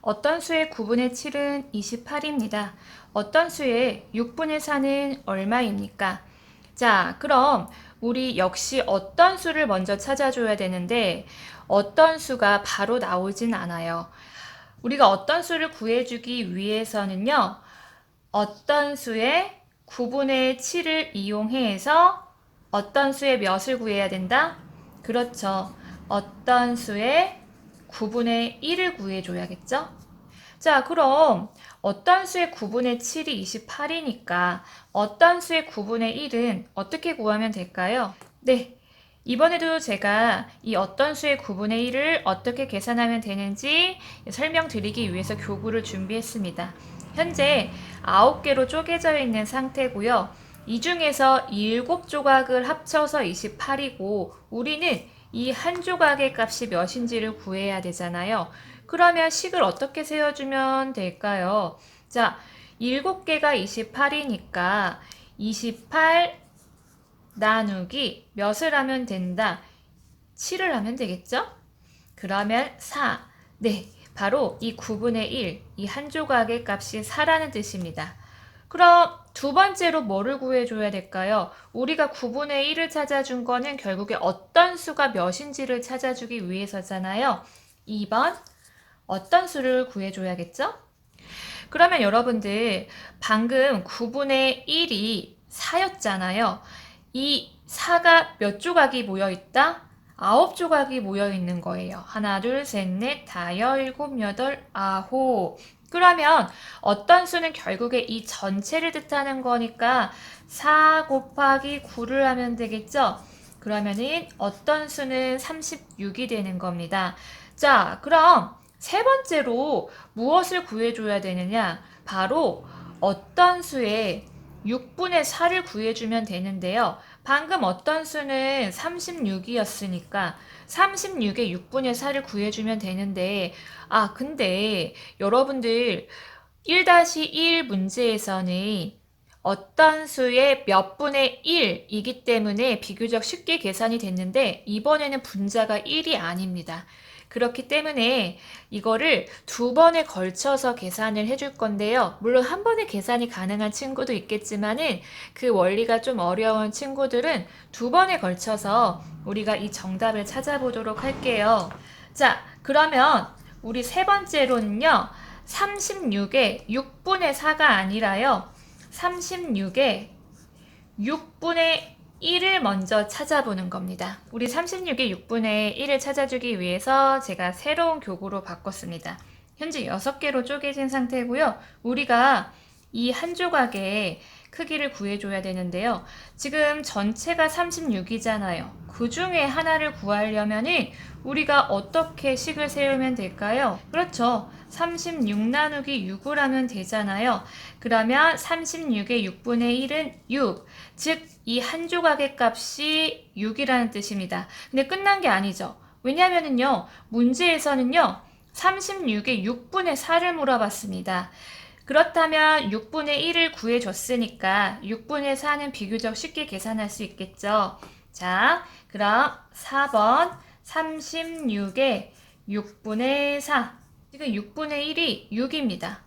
어떤 수의 9분의 7은 28입니다. 어떤 수의 6분의 4는 얼마입니까? 자, 그럼 우리 역시 어떤 수를 먼저 찾아줘야 되는데 어떤 수가 바로 나오진 않아요. 우리가 어떤 수를 구해주기 위해서는요. 어떤 수의 9분의 7을 이용해서 어떤 수의 몇을 구해야 된다? 그렇죠. 어떤 수의 9분의 1을 구해줘야겠죠? 자, 그럼 어떤 수의 9분의 7이 28이니까 어떤 수의 9분의 1은 어떻게 구하면 될까요? 네, 이번에도 제가 이 어떤 수의 9분의 1을 어떻게 계산하면 되는지 설명드리기 위해서 교구를 준비했습니다. 현재 9개로 쪼개져 있는 상태고요. 이 중에서 7조각을 합쳐서 28이고 우리는 이 한 조각의 값이 몇인지를 구해야 되잖아요. 그러면 식을 어떻게 세워주면 될까요? 자, 7개가 28이니까 28 나누기 몇을 하면 된다? 7을 하면 되겠죠? 그러면 4. 네, 바로 이 9분의 1, 이 한 조각의 값이 4라는 뜻입니다. 그럼 두 번째로 뭐를 구해줘야 될까요? 우리가 9분의 1을 찾아준 거는 결국에 어떤 수가 몇인지를 찾아주기 위해서잖아요. 2번, 어떤 수를 구해줘야겠죠? 그러면 여러분들 방금 9분의 1이 4였잖아요. 이 4가 몇 조각이 모여있다? 9조각이 모여있는 거예요. 하나, 둘, 셋, 넷, 다섯, 일곱, 여덟, 아홉. 그러면 어떤 수는 결국에 이 전체를 뜻하는 거니까 4 곱하기 9를 하면 되겠죠? 그러면은 어떤 수는 36이 되는 겁니다. 자, 그럼 세 번째로 무엇을 구해줘야 되느냐? 바로 어떤 수의 6분의 4를 구해주면 되는데요. 방금 어떤 수는 36이었으니까 36의 6분의 4를 구해주면 되는데 근데 여러분들 1-1 문제에서는 어떤 수의 몇 분의 1이기 때문에 비교적 쉽게 계산이 됐는데 이번에는 분자가 1이 아닙니다. 그렇기 때문에 이거를 두 번에 걸쳐서 계산을 해줄 건데요. 물론 한 번에 계산이 가능한 친구도 있겠지만은 그 원리가 좀 어려운 친구들은 두 번에 걸쳐서 우리가 이 정답을 찾아보도록 할게요. 자, 그러면 우리 세 번째로는요. 36의 6분의 4가 아니라요. 36의 6분의 1을 먼저 찾아보는 겁니다. 우리 36의 6분의 1을 찾아주기 위해서 제가 새로운 교구로 바꿨습니다. 현재 6개로 쪼개진 상태고요. 우리가 이 한 조각의 크기를 구해줘야 되는데요. 지금 전체가 36이잖아요. 그 중에 하나를 구하려면은 우리가 어떻게 식을 세우면 될까요? 그렇죠. 36 나누기 6을 하면 되잖아요. 그러면 36의 6분의 1은 6. 즉, 이 한 조각의 값이 6이라는 뜻입니다. 근데 끝난 게 아니죠. 왜냐면은요, 문제에서는요, 36의 6분의 4를 물어봤습니다. 그렇다면 6분의 1을 구해줬으니까 6분의 4는 비교적 쉽게 계산할 수 있겠죠. 자, 그럼 4번 36의 6분의 4. 지금 6분의 1이 6입니다.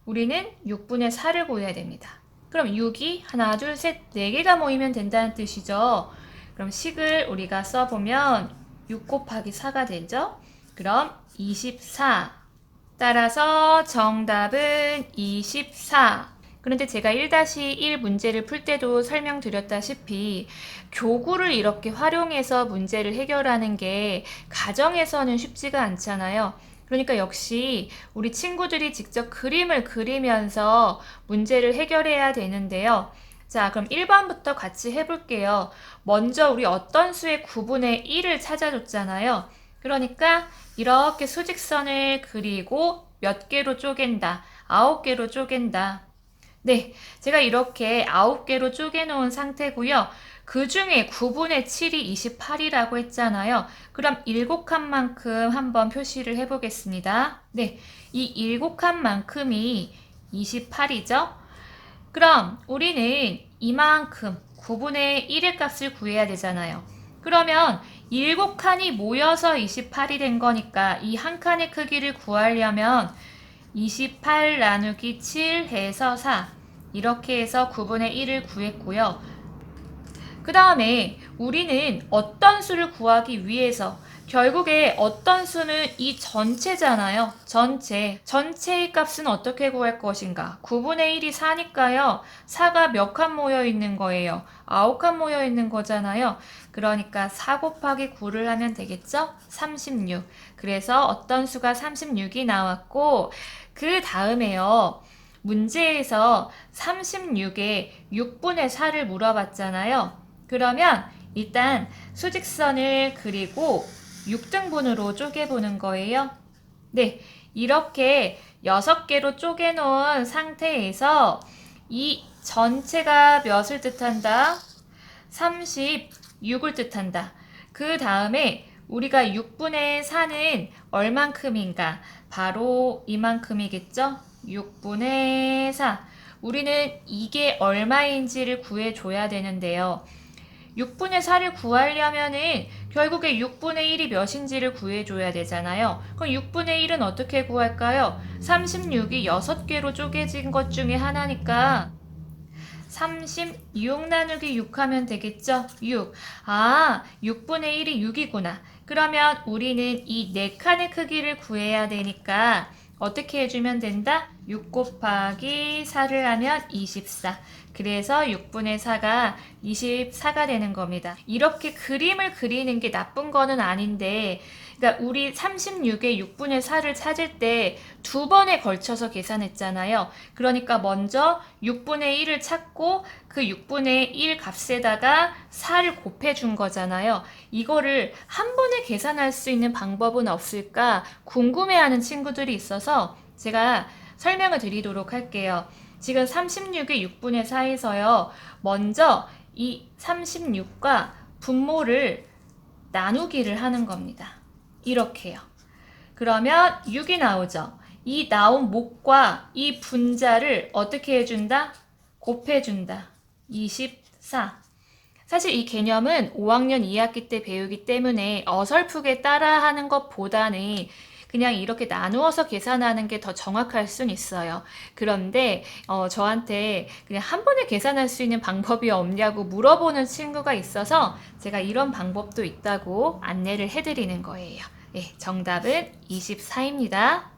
우리는 6분의 4를 구해야 됩니다. 그럼 6이 하나, 둘, 셋, 4개가 모이면 된다는 뜻이죠. 그럼 식을 우리가 써보면 6 곱하기 4가 되죠. 그럼 24. 따라서 정답은 24. 그런데 제가 1-1 문제를 풀 때도 설명드렸다시피 교구를 이렇게 활용해서 문제를 해결하는 게 가정에서는 쉽지가 않잖아요. 그러니까 역시 우리 친구들이 직접 그림을 그리면서 문제를 해결해야 되는데요. 자, 그럼 1번부터 같이 해볼게요. 먼저 우리 어떤 수의 9분의 1을 찾아줬잖아요. 그러니까 이렇게 수직선을 그리고 몇 개로 쪼갠다. 9개로 쪼갠다. 네, 제가 이렇게 9개로 쪼개놓은 상태고요. 그 중에 9분의 7이 28이라고 했잖아요. 그럼 7칸만큼 한번 표시를 해보겠습니다. 네, 이 7칸만큼이 28이죠? 그럼 우리는 이만큼 9분의 1의 값을 구해야 되잖아요. 그러면 7칸이 모여서 28이 된 거니까 이 한 칸의 크기를 구하려면 28 나누기 7 해서 4 이렇게 해서 9분의 1을 구했고요. 그 다음에 우리는 어떤 수를 구하기 위해서 결국에 어떤 수는 이 전체잖아요. 전체의 값은 어떻게 구할 것인가? 9분의 1이 4니까요. 4가 몇 칸 모여 있는 거예요? 9칸 모여 있는 거잖아요. 그러니까 4 곱하기 9를 하면 되겠죠? 36. 그래서 어떤 수가 36이 나왔고 그 다음에요. 문제에서 36에 6분의 4를 물어봤잖아요. 그러면 일단 수직선을 그리고 6등분으로 쪼개보는 거예요. 네, 이렇게 6개로 쪼개놓은 상태에서 이 전체가 몇을 뜻한다? 36을 뜻한다. 그 다음에 우리가 6분의 4는 얼만큼인가? 바로 이만큼이겠죠? 6분의 4. 우리는 이게 얼마인지를 구해줘야 되는데요. 6분의 4를 구하려면은 결국에 6분의 1이 몇인지를 구해줘야 되잖아요. 그럼 6분의 1은 어떻게 구할까요? 36이 6개로 쪼개진 것 중에 하나니까 36 나누기 6 하면 되겠죠? 6. 아, 6분의 1이 6이구나. 그러면 우리는 이 4칸의 크기를 구해야 되니까 어떻게 해주면 된다? 6 곱하기 4를 하면 24. 그래서 6분의 4가 24가 되는 겁니다. 이렇게 그림을 그리는 게 나쁜 거는 아닌데, 그러니까 우리 36에 6분의 4를 찾을 때 2번에 걸쳐서 계산했잖아요. 그러니까 먼저 6분의 1을 찾고 그 6분의 1 값에다가 4를 곱해준 거잖아요. 이거를 한 번에 계산할 수 있는 방법은 없을까 궁금해하는 친구들이 있어서 제가 설명을 드리도록 할게요. 지금 36의 6분의 4에서요. 먼저 이 36과 분모를 나누기를 하는 겁니다. 이렇게요. 그러면 6이 나오죠. 이 나온 목과 이 분자를 어떻게 해준다? 곱해준다. 24. 사실 이 개념은 5학년 2학기 때 배우기 때문에 어설프게 따라하는 것보다는 그냥 이렇게 나누어서 계산하는 게 더 정확할 순 있어요. 그런데 저한테 그냥 한 번에 계산할 수 있는 방법이 없냐고 물어보는 친구가 있어서 제가 이런 방법도 있다고 안내를 해드리는 거예요. 예, 정답은 24입니다.